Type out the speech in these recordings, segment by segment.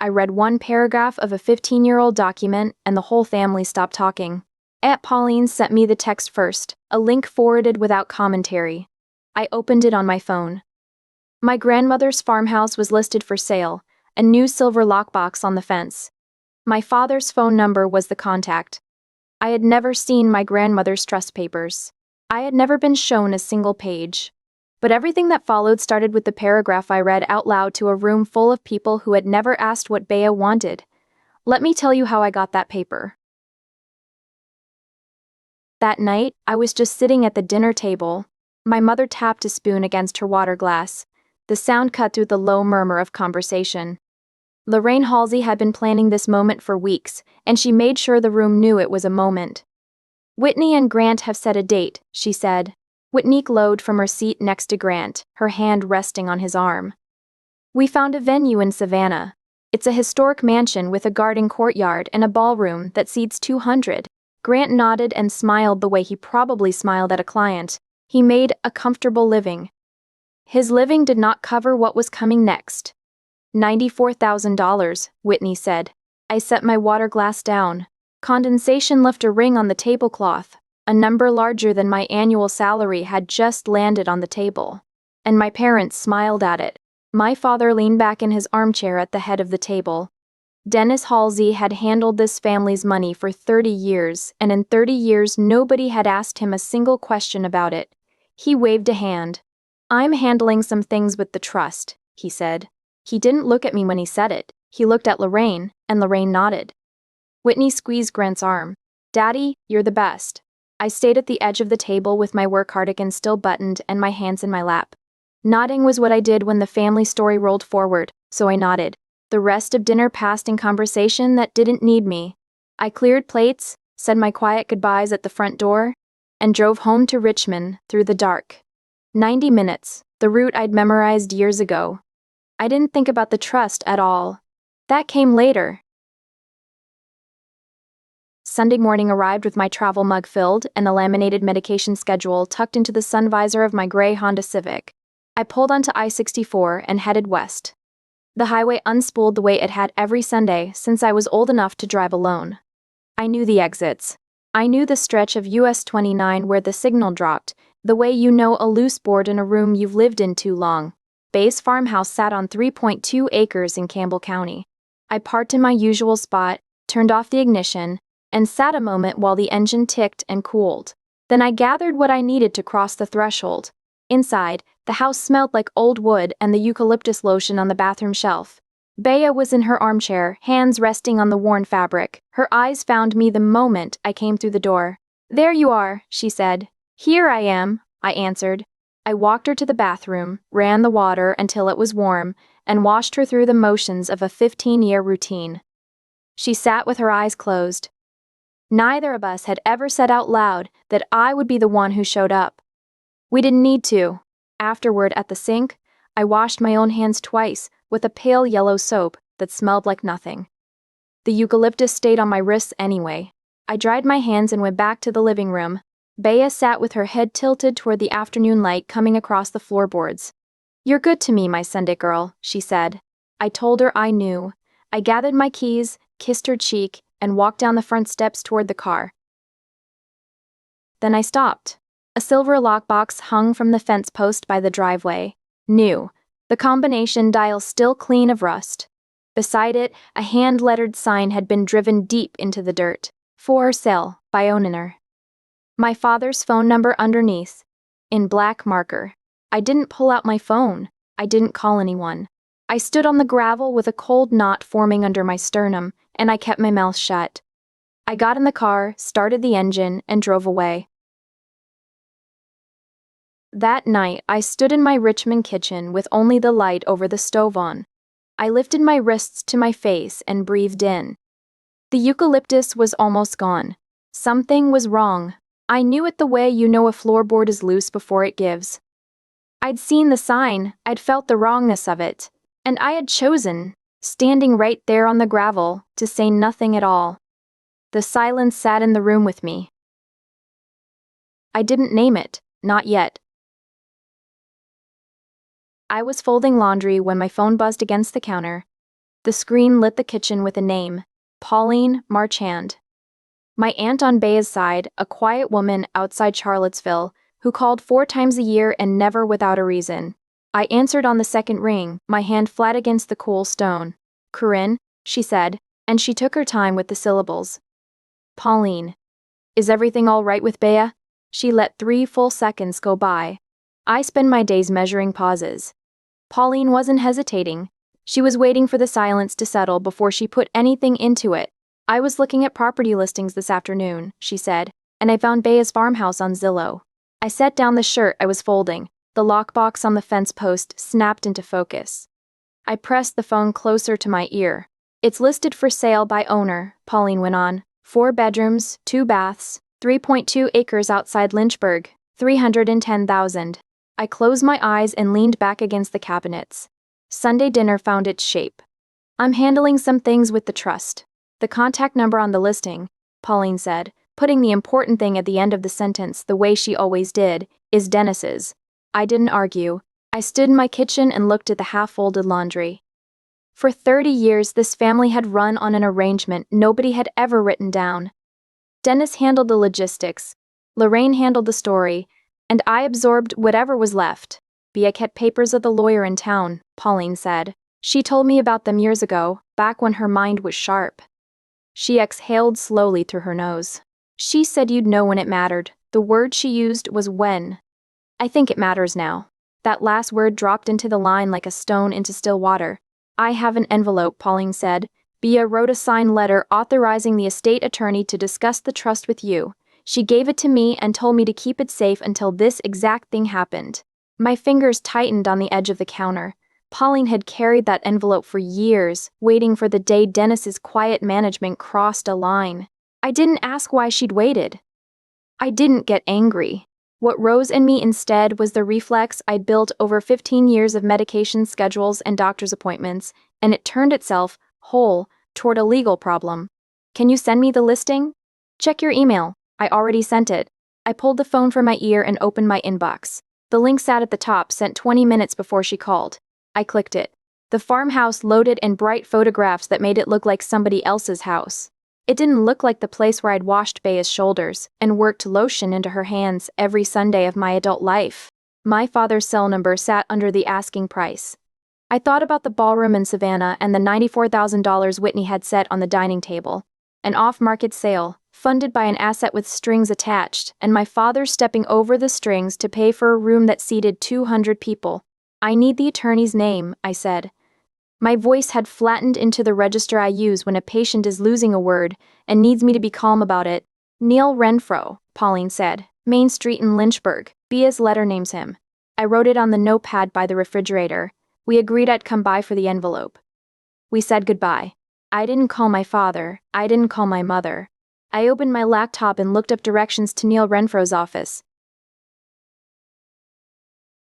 I read one paragraph of a 15-year-old document and the whole family stopped talking. Aunt Pauline sent me the text first, a link forwarded without commentary. I opened it on my phone. My grandmother's farmhouse was listed for sale, a new silver lockbox on the fence. My father's phone number was the contact. I had never seen my grandmother's trust papers. I had never been shown a single page. But everything that followed started with the paragraph I read out loud to a room full of people who had never asked what Bea wanted. Let me tell you how I got that paper. That night, I was just sitting at the dinner table. My mother tapped a spoon against her water glass. The sound cut through the low murmur of conversation. Lorraine Halsey had been planning this moment for weeks, and she made sure the room knew it was a moment. "Whitney and Grant have set a date," she said. Whitney glowed from her seat next to Grant, her hand resting on his arm. "We found a venue in Savannah. It's a historic mansion with a garden courtyard and a ballroom that seats 200. Grant nodded and smiled the way he probably smiled at a client. He made a comfortable living. His living did not cover what was coming next. $94,000, Whitney said. I set my water glass down. Condensation left a ring on the tablecloth. A number larger than my annual salary had just landed on the table. And my parents smiled at it. My father leaned back in his armchair at the head of the table. Dennis Halsey had handled this family's money for 30 years, and in 30 years nobody had asked him a single question about it. He waved a hand. "I'm handling some things with the trust," he said. He didn't look at me when he said it. He looked at Lorraine, and Lorraine nodded. Whitney squeezed Grant's arm. "Daddy, you're the best." I stayed at the edge of the table with my work cardigan still buttoned and my hands in my lap. Nodding was what I did when the family story rolled forward, so I nodded. The rest of dinner passed in conversation that didn't need me. I cleared plates, said my quiet goodbyes at the front door, and drove home to Richmond through the dark. 90 minutes, the route I'd memorized years ago. I didn't think about the trust at all. That came later. Sunday morning arrived with my travel mug filled and the laminated medication schedule tucked into the sun visor of my gray Honda Civic. I pulled onto I-64 and headed west. The highway unspooled the way it had every Sunday since I was old enough to drive alone. I knew the exits. I knew the stretch of US 29 where the signal dropped, the way you know a loose board in a room you've lived in too long. Bea's farmhouse sat on 3.2 acres in Campbell County. I parked in my usual spot, turned off the ignition, and sat a moment while the engine ticked and cooled. Then I gathered what I needed to cross the threshold. Inside, the house smelled like old wood and the eucalyptus lotion on the bathroom shelf. Bea was in her armchair, hands resting on the worn fabric. Her eyes found me the moment I came through the door. "There you are," she said. "Here I am," I answered. I walked her to the bathroom, ran the water until it was warm, and washed her through the motions of a 15-year routine. She sat with her eyes closed. Neither of us had ever said out loud that I would be the one who showed up. We didn't need to. Afterward, at the sink, I washed my own hands twice with a pale yellow soap that smelled like nothing. The eucalyptus stayed on my wrists anyway. I dried my hands and went back to the living room. Bea sat with her head tilted toward the afternoon light coming across the floorboards. "You're good to me, my Sunday girl," she said. I told her I knew. I gathered my keys, kissed her cheek, and walked down the front steps toward the car. Then I stopped. A silver lockbox hung from the fence post by the driveway. New. The combination dial still clean of rust. Beside it, a hand-lettered sign had been driven deep into the dirt. "For sale, by owner." My father's phone number underneath, in black marker. I didn't pull out my phone. I didn't call anyone. I stood on the gravel with a cold knot forming under my sternum, and I kept my mouth shut. I got in the car, started the engine, and drove away. That night, I stood in my Richmond kitchen with only the light over the stove on. I lifted my wrists to my face and breathed in. The eucalyptus was almost gone. Something was wrong. I knew it the way you know a floorboard is loose before it gives. I'd seen the sign, I'd felt the wrongness of it, and I had chosen, standing right there on the gravel, to say nothing at all. The silence sat in the room with me. I didn't name it, not yet. I was folding laundry when my phone buzzed against the counter. The screen lit the kitchen with a name: Pauline Marchand. My aunt on Bea's side, a quiet woman outside Charlottesville, who called 4 times a year and never without a reason. I answered on the second ring, my hand flat against the cool stone. "Corinne," she said, and she took her time with the syllables. "Pauline. Is everything all right with Bea?" She let 3 full seconds go by. I spend my days measuring pauses. Pauline wasn't hesitating. She was waiting for the silence to settle before she put anything into it. "I was looking at property listings this afternoon," she said, "and I found Bea's farmhouse on Zillow." I set down the shirt I was folding. The lockbox on the fence post snapped into focus. I pressed the phone closer to my ear. "It's listed for sale by owner," Pauline went on. 4 bedrooms, 2 baths, 3.2 acres outside Lynchburg, $310,000. I closed my eyes and leaned back against the cabinets. Sunday dinner found its shape. "I'm handling some things with the trust. The contact number on the listing," Pauline said, putting the important thing at the end of the sentence the way she always did, "is Dennis's." I didn't argue. I stood in my kitchen and looked at the half-folded laundry. For 30 years, this family had run on an arrangement nobody had ever written down. Dennis handled the logistics, Lorraine handled the story, and I absorbed whatever was left. "Bea kept papers of the lawyer in town," Pauline said. "She told me about them years ago, back when her mind was sharp." She exhaled slowly through her nose. "She said you'd know when it mattered." The word she used was when. "I think it matters now." That last word dropped into the line like a stone into still water. "I have an envelope," Pauline said. "Bea wrote a signed letter authorizing the estate attorney to discuss the trust with you. She gave it to me and told me to keep it safe until this exact thing happened." My fingers tightened on the edge of the counter. Pauline had carried that envelope for years, waiting for the day Dennis's quiet management crossed a line. I didn't ask why she'd waited. I didn't get angry. What rose in me instead was the reflex I'd built over 15 years of medication schedules and doctor's appointments, and it turned itself, whole, toward a legal problem. "Can you send me the listing?" "Check your email. I already sent it." I pulled the phone from my ear and opened my inbox. The link sat at the top, sent 20 minutes before she called. I clicked it. The farmhouse loaded in bright photographs that made it look like somebody else's house. It didn't look like the place where I'd washed Bea's shoulders and worked lotion into her hands every Sunday of my adult life. My father's cell number sat under the asking price. I thought about the ballroom in Savannah and the $94,000 Whitney had set on the dining table. An off-market sale, funded by an asset with strings attached, and my father stepping over the strings to pay for a room that seated 200 people. "I need the attorney's name," I said. My voice had flattened into the register I use when a patient is losing a word and needs me to be calm about it. "Neil Renfro," Pauline said. "Main Street in Lynchburg. Bea's letter names him." I wrote it on the notepad by the refrigerator. We agreed I'd come by for the envelope. We said goodbye. I didn't call my father. I didn't call my mother. I opened my laptop and looked up directions to Neil Renfro's office.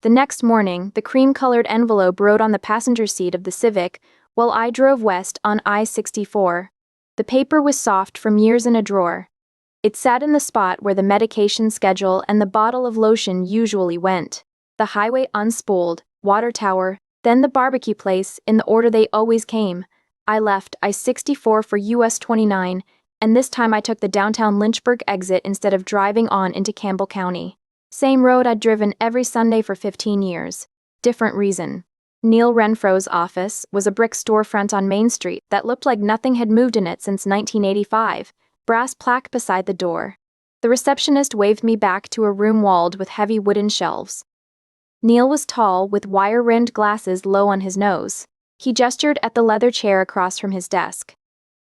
The next morning, the cream-colored envelope rode on the passenger seat of the Civic while I drove west on I-64. The paper was soft from years in a drawer. It sat in the spot where the medication schedule and the bottle of lotion usually went. The highway unspooled, water tower, then the barbecue place in the order they always came. I left I-64 for US 29, and this time I took the downtown Lynchburg exit instead of driving on into Campbell County. Same road I'd driven every Sunday for 15 years. Different reason. Neil Renfro's office was a brick storefront on Main Street that looked like nothing had moved in it since 1985. Brass plaque beside the door. The receptionist waved me back to a room walled with heavy wooden shelves. Neil was tall, with wire-rimmed glasses low on his nose. He gestured at the leather chair across from his desk.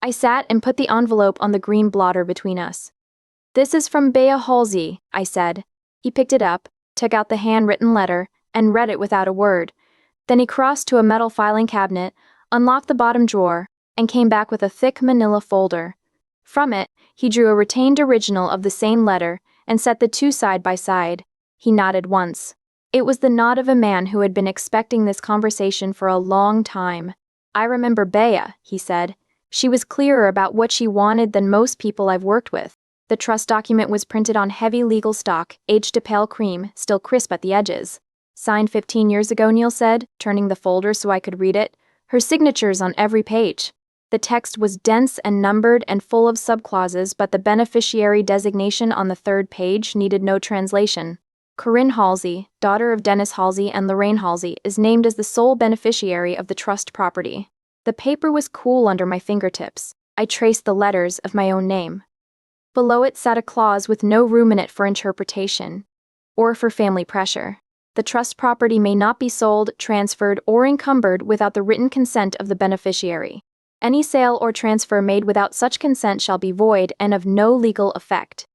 I sat and put the envelope on the green blotter between us. "This is from Bea Halsey," I said. He picked it up, took out the handwritten letter, and read it without a word. Then he crossed to a metal filing cabinet, unlocked the bottom drawer, and came back with a thick manila folder. From it, he drew a retained original of the same letter and set the two side by side. He nodded once. It was the nod of a man who had been expecting this conversation for a long time. "I remember Bea," he said. "She was clearer about what she wanted than most people I've worked with." The trust document was printed on heavy legal stock, aged to pale cream, still crisp at the edges. "Signed 15 years ago," Neil said, turning the folder so I could read it. Her signature's on every page. The text was dense and numbered and full of subclauses, but the beneficiary designation on the third page needed no translation. Corinne Halsey, daughter of Dennis Halsey and Lorraine Halsey, is named as the sole beneficiary of the trust property. The paper was cool under my fingertips. I traced the letters of my own name. Below it sat a clause with no room in it for interpretation or for family pressure. The trust property may not be sold, transferred, or encumbered without the written consent of the beneficiary. Any sale or transfer made without such consent shall be void and of no legal effect.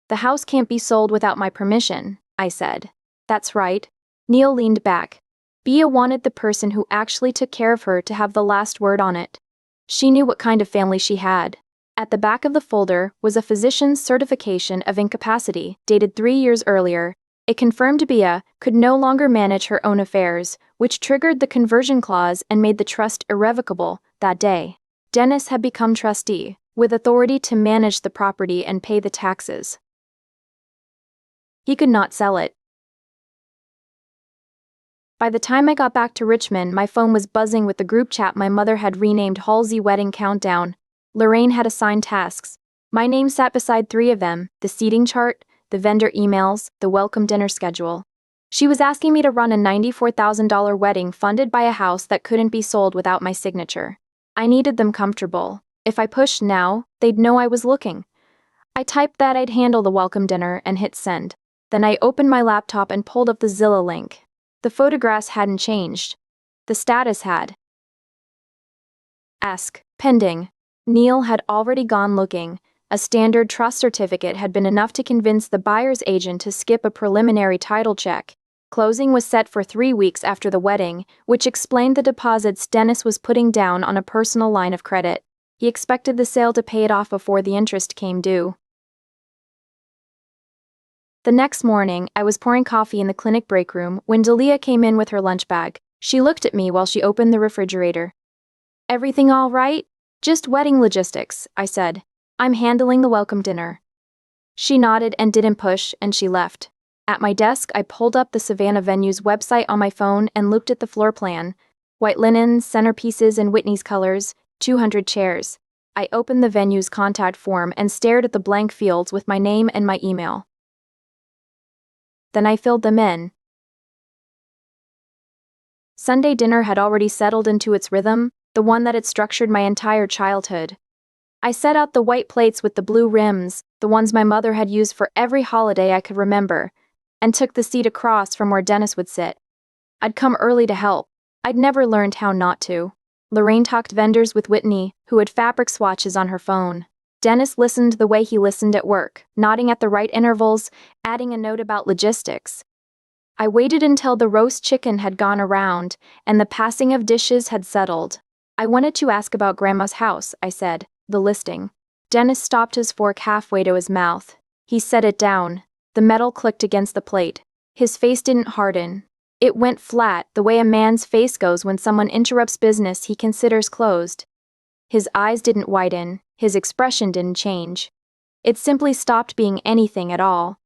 The house can't be sold without my permission, I said. That's right. Neil leaned back. Bea wanted the person who actually took care of her to have the last word on it. She knew what kind of family she had. At the back of the folder was a physician's certification of incapacity, dated 3 years earlier. It confirmed Bea could no longer manage her own affairs, which triggered the conversion clause and made the trust irrevocable that day. Dennis had become trustee, with authority to manage the property and pay the taxes. He could not sell it. By the time I got back to Richmond, my phone was buzzing with the group chat my mother had renamed Halsey Wedding Countdown. Lorraine had assigned tasks. My name sat beside 3 of them: the seating chart, the vendor emails, the welcome dinner schedule. She was asking me to run a $94,000 wedding funded by a house that couldn't be sold without my signature. I needed them comfortable. If I pushed now, they'd know I was looking. I typed that I'd handle the welcome dinner and hit send. Then I opened my laptop and pulled up the Zillow link. The photographs hadn't changed. The status had. Ask, pending. Neil had already gone looking. A standard trust certificate had been enough to convince the buyer's agent to skip a preliminary title check. Closing was set for 3 weeks after the wedding, which explained the deposits Dennis was putting down on a personal line of credit. He expected the sale to pay it off before the interest came due. The next morning, I was pouring coffee in the clinic break room when Dalia came in with her lunch bag. She looked at me while she opened the refrigerator. "Everything all right?" "Just wedding logistics," I said. "I'm handling the welcome dinner." She nodded and didn't push, and she left. At my desk, I pulled up the Savannah venue's website on my phone and looked at the floor plan. White linens, centerpieces in Whitney's colors, 200 chairs. I opened the venue's contact form and stared at the blank fields with my name and my email. Then I filled them in. Sunday dinner had already settled into its rhythm, the one that had structured my entire childhood. I set out the white plates with the blue rims, the ones my mother had used for every holiday I could remember, and took the seat across from where Dennis would sit. I'd come early to help. I'd never learned how not to. Lorraine talked vendors with Whitney, who had fabric swatches on her phone. Dennis listened the way he listened at work, nodding at the right intervals, adding a note about logistics. I waited until the roast chicken had gone around, and the passing of dishes had settled. "I wanted to ask about Grandma's house," I said, "the listing." Dennis stopped his fork halfway to his mouth. He set it down. The metal clicked against the plate. His face didn't harden. It went flat, the way a man's face goes when someone interrupts business he considers closed. His eyes didn't widen. His expression didn't change. It simply stopped being anything at all.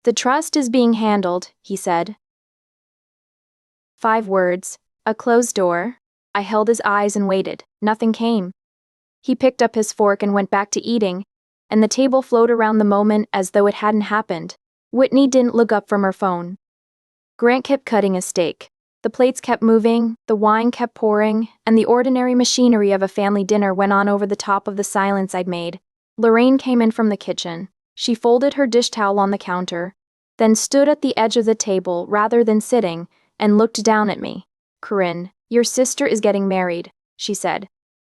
"The trust is being handled," he said. 5 words. A closed door. I held his eyes and waited. Nothing came. He picked up his fork and went back to eating, and the table flowed around the moment as though it hadn't happened. Whitney didn't look up from her phone. Grant kept cutting a steak. The plates kept moving, the wine kept pouring, and the ordinary machinery of a family dinner went on over the top of the silence I'd made. Lorraine came in from the kitchen. She folded her dish towel on the counter, then stood at the edge of the table rather than sitting, and looked down at me. "Corinne, your sister is getting married," she said.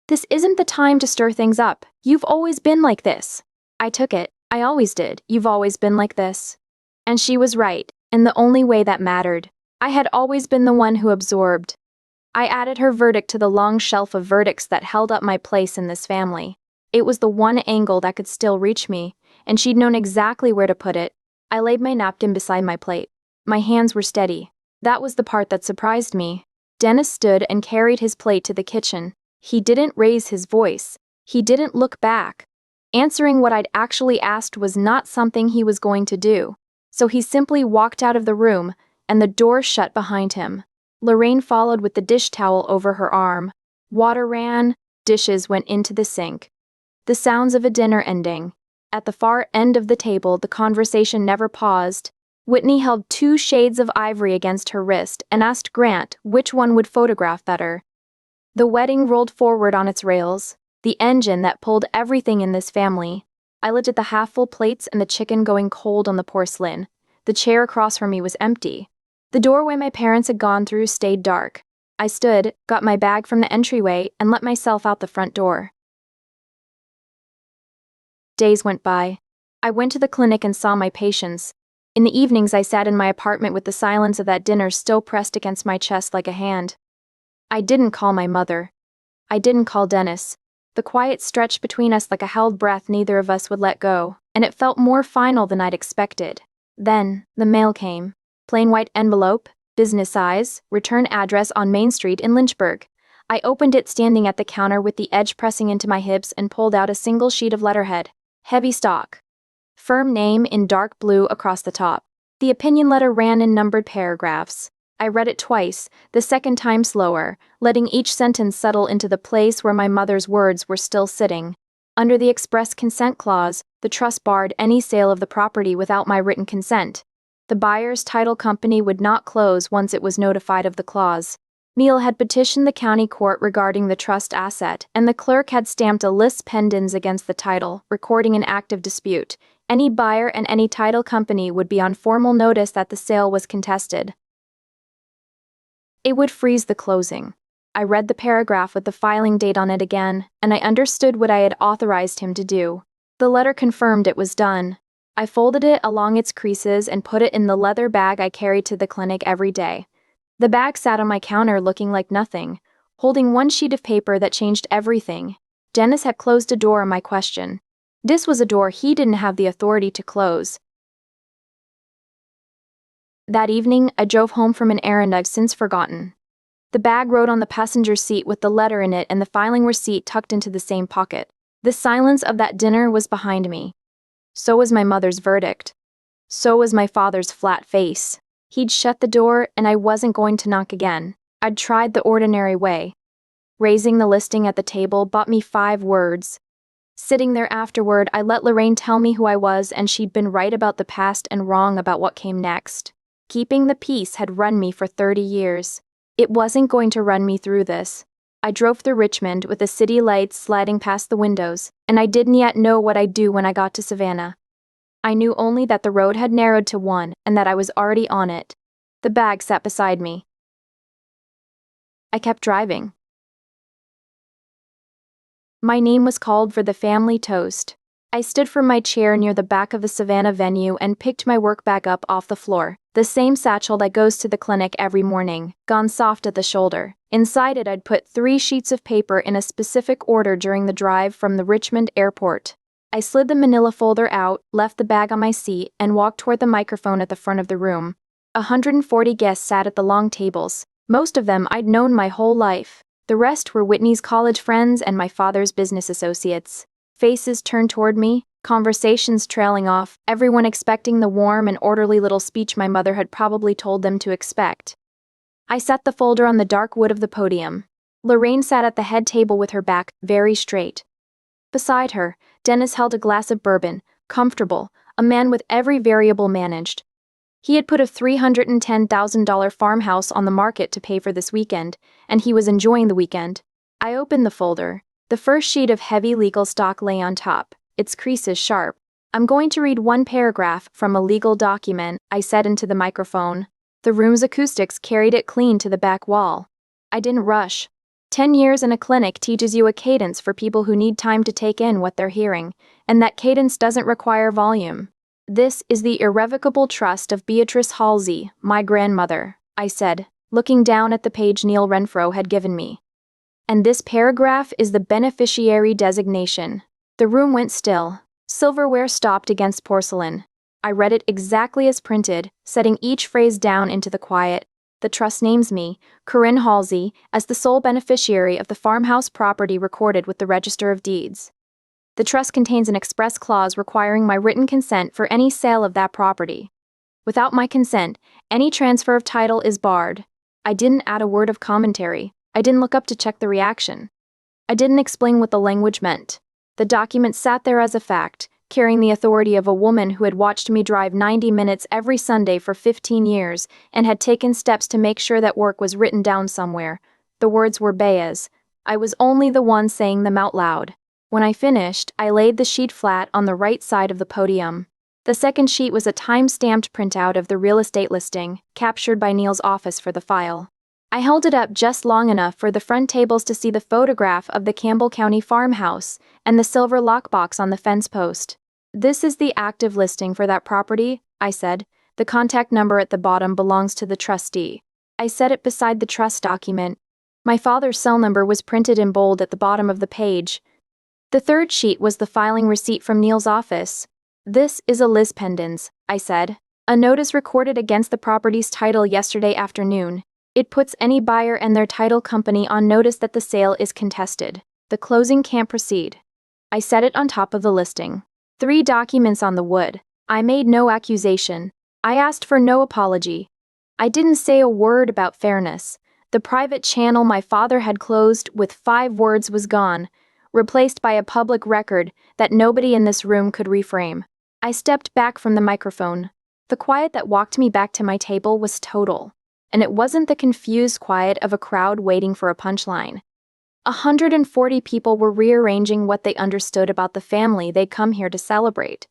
"This isn't the time to stir things up. You've always been like this." I took it. "I always did. You've always been like this." And she was right, in the only way that mattered. I had always been the one who absorbed. I added her verdict to the long shelf of verdicts that held up my place in this family. It was the one angle that could still reach me, and she'd known exactly where to put it. I laid my napkin beside my plate. My hands were steady. That was the part that surprised me. Dennis stood and carried his plate to the kitchen. He didn't raise his voice. He didn't look back. Answering what I'd actually asked was not something he was going to do. So he simply walked out of the room, and the door shut behind him. Lorraine followed with the dish towel over her arm. Water ran, dishes went into the sink. The sounds of a dinner ending. At the far end of the table, the conversation never paused. Whitney held 2 shades of ivory against her wrist and asked Grant which one would photograph better. The wedding rolled forward on its rails, the engine that pulled everything in this family. I looked at the half-full plates and the chicken going cold on the porcelain. The chair across from me was empty. The doorway my parents had gone through stayed dark. I stood, got my bag from the entryway, and let myself out the front door. Days went by. I went to the clinic and saw my patients. In the evenings I sat in my apartment with the silence of that dinner still pressed against my chest like a hand. I didn't call my mother. I didn't call Dennis. The quiet stretched between us like a held breath neither of us would let go, and it felt more final than I'd expected. Then, the mail came. Plain white envelope, business size, return address on Main Street in Lynchburg. I opened it standing at the counter with the edge pressing into my hips and pulled out a single sheet of letterhead. Heavy stock. Firm name in dark blue across the top. The opinion letter ran in numbered paragraphs. I read it twice, the second time slower, letting each sentence settle into the place where my mother's words were still sitting. Under the express consent clause, the trust barred any sale of the property without my written consent. The buyer's title company would not close once it was notified of the clause. Neil had petitioned the county court regarding the trust asset, and the clerk had stamped a lis pendens against the title, recording an active dispute. Any buyer and any title company would be on formal notice that the sale was contested. It would freeze the closing. I read the paragraph with the filing date on it again, and I understood what I had authorized him to do. The letter confirmed it was done. I folded it along its creases and put it in the leather bag I carried to the clinic every day. The bag sat on my counter looking like nothing, holding one sheet of paper that changed everything. Dennis had closed a door on my question. This was a door he didn't have the authority to close. That evening, I drove home from an errand I've since forgotten. The bag rode on the passenger seat with the letter in it and the filing receipt tucked into the same pocket. The silence of that dinner was behind me. So was my mother's verdict. So was my father's flat face. He'd shut the door, and I wasn't going to knock again. I'd tried the ordinary way. Raising the listing at the table bought me 5 words. Sitting there afterward, I let Lorraine tell me who I was, and she'd been right about the past and wrong about what came next. Keeping the peace had run me for 30 years. It wasn't going to run me through this. I drove through Richmond with the city lights sliding past the windows, and I didn't yet know what I'd do when I got to Savannah. I knew only that the road had narrowed to 1 and that I was already on it. The bag sat beside me. I kept driving. My name was called for the family toast. I stood from my chair near the back of the Savannah venue and picked my work bag up off the floor, the same satchel that goes to the clinic every morning, gone soft at the shoulder. Inside it I'd put 3 sheets of paper in a specific order during the drive from the Richmond airport. I slid the manila folder out, left the bag on my seat, and walked toward the microphone at the front of the room. 140 guests sat at the long tables. Most of them I'd known my whole life. The rest were Whitney's college friends and my father's business associates. Faces turned toward me, conversations trailing off, everyone expecting the warm and orderly little speech my mother had probably told them to expect. I set the folder on the dark wood of the podium. Lorraine sat at the head table with her back very straight. Beside her, Dennis held a glass of bourbon, comfortable, a man with every variable managed. He had put a $310,000 farmhouse on the market to pay for this weekend, and he was enjoying the weekend. I opened the folder. The first sheet of heavy legal stock lay on top, its creases sharp. "I'm going to read 1 paragraph from a legal document," I said into the microphone. The room's acoustics carried it clean to the back wall. I didn't rush. 10 years in a clinic teaches you a cadence for people who need time to take in what they're hearing, and that cadence doesn't require volume. "This is the irrevocable trust of Beatrice Halsey, my grandmother," I said, looking down at the page Neil Renfro had given me. "And this paragraph is the beneficiary designation." The room went still. Silverware stopped against porcelain. I read it exactly as printed, setting each phrase down into the quiet. "The trust names me, Corinne Halsey, as the sole beneficiary of the farmhouse property recorded with the Register of Deeds. The trust contains an express clause requiring my written consent for any sale of that property. Without my consent, any transfer of title is barred. I didn't add a word of commentary. I didn't look up to check the reaction. I didn't explain what the language meant. The document sat there as a fact, carrying the authority of a woman who had watched me drive 90 minutes every Sunday for 15 years and had taken steps to make sure that work was written down somewhere. The words were Bea's. I was only the one saying them out loud. When I finished, I laid the sheet flat on the right side of the podium. The second sheet was a time-stamped printout of the real estate listing, captured by Neil's office for the file. I held it up just long enough for the front tables to see the photograph of the Campbell County farmhouse and the silver lockbox on the fence post. "This is the active listing for that property," I said. "The contact number at the bottom belongs to the trustee." I set it beside the trust document. My father's cell number was printed in bold at the bottom of the page. The third sheet was the filing receipt from Neil's office. "This is a lis pendens," I said. "A notice recorded against the property's title yesterday afternoon. It puts any buyer and their title company on notice that the sale is contested. The closing can't proceed." I set it on top of the listing. 3 documents on the wood. I made no accusation. I asked for no apology. I didn't say a word about fairness. The private channel my father had closed with 5 words was gone, replaced by a public record that nobody in this room could reframe. I stepped back from the microphone. The quiet that walked me back to my table was total. And it wasn't the confused quiet of a crowd waiting for a punchline. 140 people were rearranging what they understood about the family they'd come here to celebrate.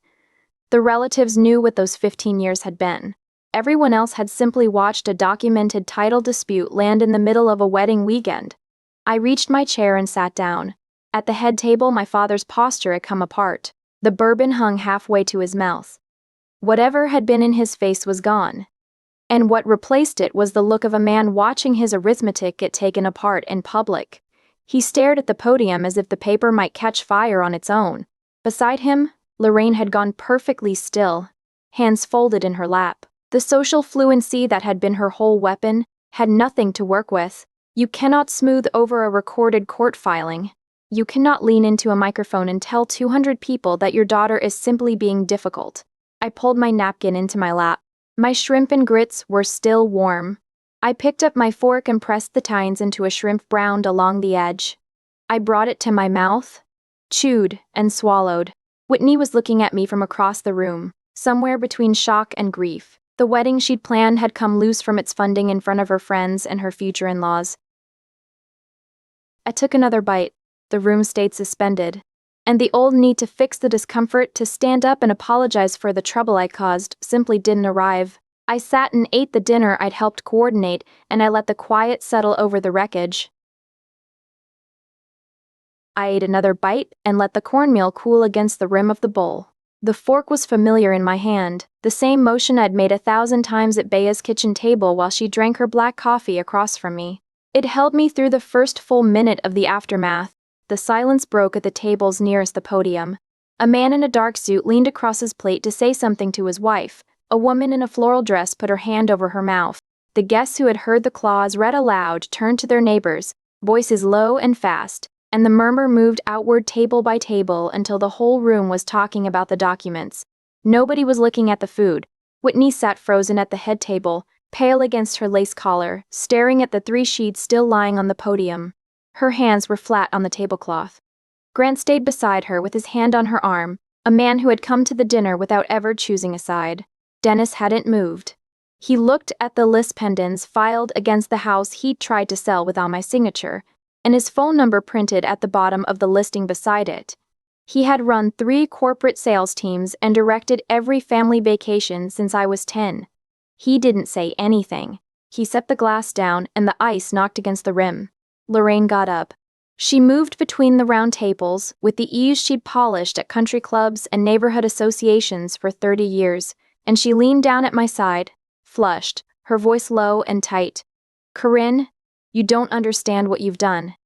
The relatives knew what those 15 years had been. Everyone else had simply watched a documented title dispute land in the middle of a wedding weekend. I reached my chair and sat down. At the head table, my father's posture had come apart. The bourbon hung halfway to his mouth. Whatever had been in his face was gone. And what replaced it was the look of a man watching his arithmetic get taken apart in public. He stared at the podium as if the paper might catch fire on its own. Beside him, Lorraine had gone perfectly still, hands folded in her lap. The social fluency that had been her whole weapon had nothing to work with. You cannot smooth over a recorded court filing. You cannot lean into a microphone and tell 200 people that your daughter is simply being difficult. I pulled my napkin into my lap. My shrimp and grits were still warm. I picked up my fork and pressed the tines into a shrimp browned along the edge. I brought it to my mouth, chewed, and swallowed. Whitney was looking at me from across the room, somewhere between shock and grief. The wedding she'd planned had come loose from its funding in front of her friends and her future in-laws. I took another bite. The room stayed suspended, and the old need to fix the discomfort, to stand up and apologize for the trouble I caused, simply didn't arrive. I sat and ate the dinner I'd helped coordinate, and I let the quiet settle over the wreckage. I ate another bite and let the cornmeal cool against the rim of the bowl. The fork was familiar in my hand, the same motion I'd made 1,000 times at Bea's kitchen table while she drank her black coffee across from me. It held me through the first full minute of the aftermath. The silence broke at the tables nearest the podium. A man in a dark suit leaned across his plate to say something to his wife. A woman in a floral dress put her hand over her mouth. The guests who had heard the clause read aloud turned to their neighbors, voices low and fast, and the murmur moved outward table by table until the whole room was talking about the documents. Nobody was looking at the food. Whitney sat frozen at the head table, pale against her lace collar, staring at the 3 sheets still lying on the podium. Her hands were flat on the tablecloth. Grant stayed beside her with his hand on her arm, a man who had come to the dinner without ever choosing a side. Dennis hadn't moved. He looked at the lis pendens filed against the house he'd tried to sell without my signature, and his phone number printed at the bottom of the listing beside it. He had run 3 corporate sales teams and directed every family vacation since I was 10. He didn't say anything. He set the glass down and the ice knocked against the rim. Lorraine got up. She moved between the round tables with the ease she'd polished at country clubs and neighborhood associations for 30 years, and she leaned down at my side, flushed, her voice low and tight. "Corinne, you don't understand what you've done."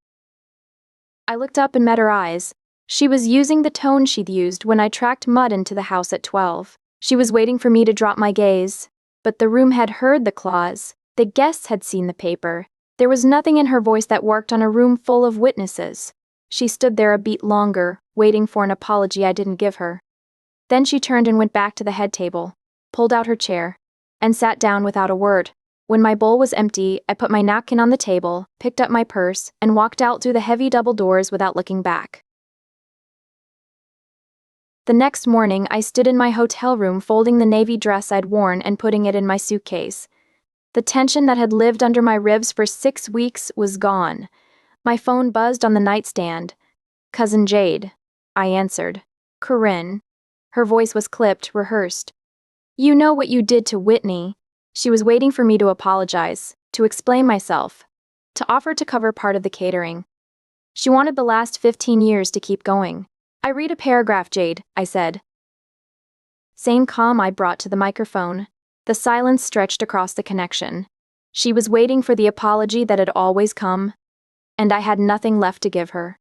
I looked up and met her eyes. She was using the tone she'd used when I tracked mud into the house at 12. She was waiting for me to drop my gaze. But the room had heard the clause. The guests had seen the paper. There was nothing in her voice that worked on a room full of witnesses. She stood there a beat longer, waiting for an apology I didn't give her. Then she turned and went back to the head table, pulled out her chair, and sat down without a word. When my bowl was empty, I put my napkin on the table, picked up my purse, and walked out through the heavy double doors without looking back. The next morning, I stood in my hotel room folding the navy dress I'd worn and putting it in my suitcase. The tension that had lived under my ribs for 6 weeks was gone. My phone buzzed on the nightstand. "Cousin Jade," I answered. "Corinne." Her voice was clipped, rehearsed. "You know what you did to Whitney." She was waiting for me to apologize, to explain myself, to offer to cover part of the catering. She wanted the last 15 years to keep going. "I read a paragraph, Jade," I said. Same calm I brought to the microphone. The silence stretched across the connection. She was waiting for the apology that had always come, and I had nothing left to give her.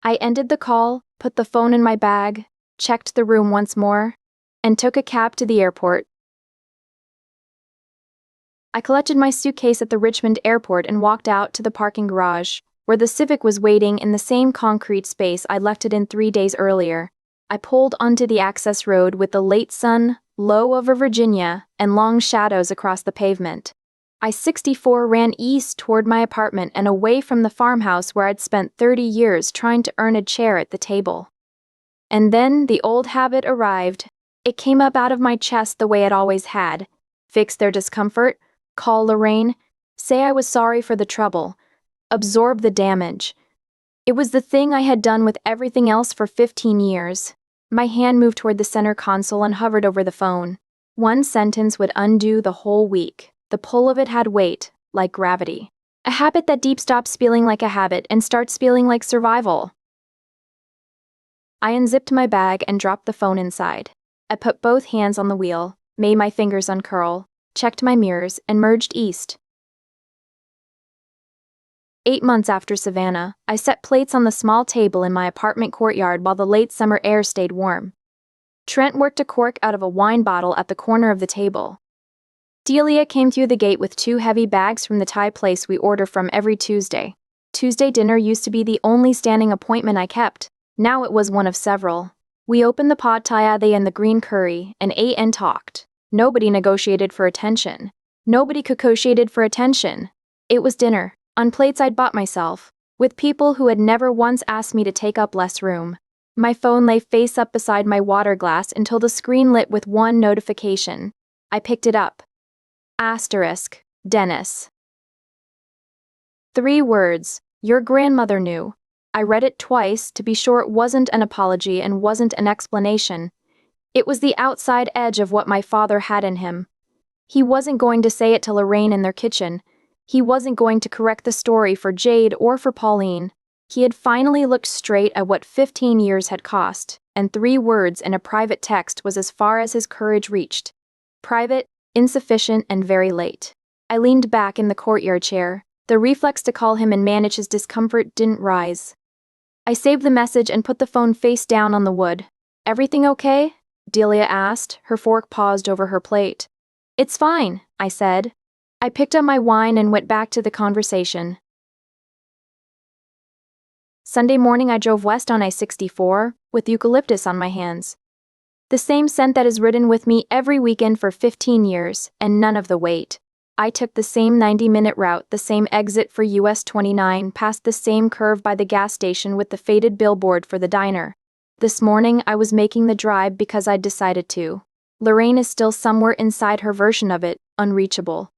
I ended the call, put the phone in my bag, checked the room once more, and took a cab to the airport. I collected my suitcase at the Richmond airport and walked out to the parking garage, where the Civic was waiting in the same concrete space I'd left it in 3 days earlier. I pulled onto the access road with the late sun, low over Virginia, and long shadows across the pavement. I-64 ran east toward my apartment and away from the farmhouse where I'd spent 30 years trying to earn a chair at the table. And then the old habit arrived. It came up out of my chest the way it always had. Fix their discomfort, call Lorraine, say I was sorry for the trouble, absorb the damage. It was the thing I had done with everything else for 15 years. My hand moved toward the center console and hovered over the phone. One sentence would undo the whole week. The pull of it had weight, like gravity. A habit that deep stops feeling like a habit and starts feeling like survival. I unzipped my bag and dropped the phone inside. I put both hands on the wheel, made my fingers uncurl, checked my mirrors, and merged east. 8 months after Savannah, I set plates on the small table in my apartment courtyard while the late summer air stayed warm. Trent worked a cork out of a wine bottle at the corner of the table. Delia came through the gate with 2 heavy bags from the Thai place we order from every Tuesday. Tuesday dinner used to be the only standing appointment I kept. Now it was one of several. We opened the pad thai and the green curry and ate and talked. Nobody negotiated for attention. Nobody negotiated for attention. It was dinner, on plates I'd bought myself, with people who had never once asked me to take up less room. My phone lay face up beside my water glass until the screen lit with one notification. I picked it up. Asterisk, Dennis. 3 words, your grandmother knew. I read it twice to be sure it wasn't an apology and wasn't an explanation. It was the outside edge of what my father had in him. He wasn't going to say it to Lorraine in their kitchen. He wasn't going to correct the story for Jade or for Pauline. He had finally looked straight at what 15 years had cost, and 3 words in a private text was as far as his courage reached. Private, insufficient, and very late. I leaned back in the courtyard chair. The reflex to call him and manage his discomfort didn't rise. I saved the message and put the phone face down on the wood. "Everything okay?" Delia asked, her fork paused over her plate. "It's fine," I said. I picked up my wine and went back to the conversation. Sunday morning I drove west on I-64, with eucalyptus on my hands. The same scent that has ridden with me every weekend for 15 years, and none of the weight. I took the same 90-minute route, the same exit for US 29, past the same curve by the gas station with the faded billboard for the diner. This morning I was making the drive because I'd decided to. Lorraine is still somewhere inside her version of it, unreachable.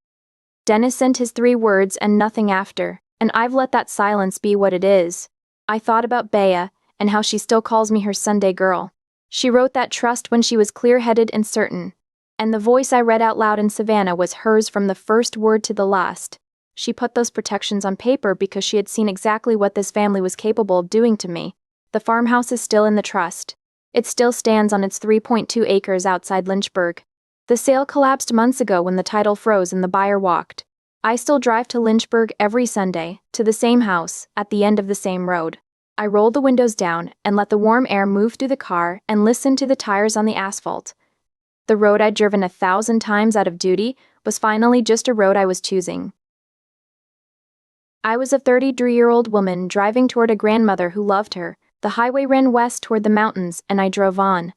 Dennis sent his 3 words and nothing after, and I've let that silence be what it is. I thought about Bea, and how she still calls me her Sunday girl. She wrote that trust when she was clear-headed and certain. And the voice I read out loud in Savannah was hers from the first word to the last. She put those protections on paper because she had seen exactly what this family was capable of doing to me. The farmhouse is still in the trust. It still stands on its 3.2 acres outside Lynchburg. The sale collapsed months ago when the title froze and the buyer walked. I still drive to Lynchburg every Sunday, to the same house, at the end of the same road. I rolled the windows down and let the warm air move through the car and listened to the tires on the asphalt. The road I'd driven 1,000 times out of duty was finally just a road I was choosing. I was a 33-year-old woman driving toward a grandmother who loved her. The highway ran west toward the mountains, and I drove on.